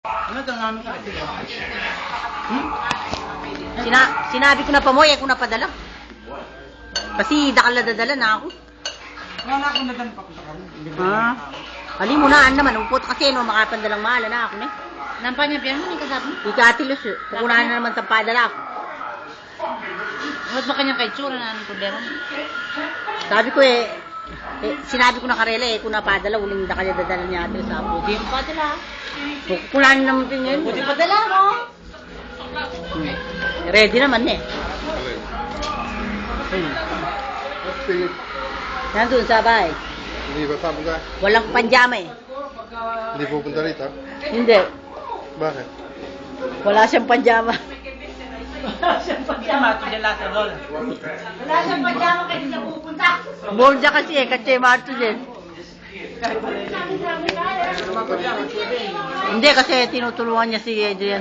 Ano ito namin sa ito? Sinabi ko na pa mo, ko na padala. Kasi dadala na ako. Wala akong nadala pa ko sa karoon. Kali mo na, naman, upot kasi no, makapandalang mahala na ako na. Nampa niya piyan mo, ni kasabi? Ikatilos, kukunahan na naman sa padala ako. Ba't ba kanyang kay tsura na anong problema? Sabi ko sinabi ko na karela kung napadala, uling na kanya dadala niya atin sa apo. Buti yung padala. Kukunahan naman din ngayon. Buti padala mo. Ready naman Nandun sa bahay. Hindi ba papunta? Walang panjama Hindi pupunta rito? Hindi. Bakit? Wala siyang panjama. Sama ito dyan lahat sa lola. Wala siyang pajama kasi siya pupunta. Borja kasi kasi Marto din. Hindi kasi tinutulungan niya si Adrian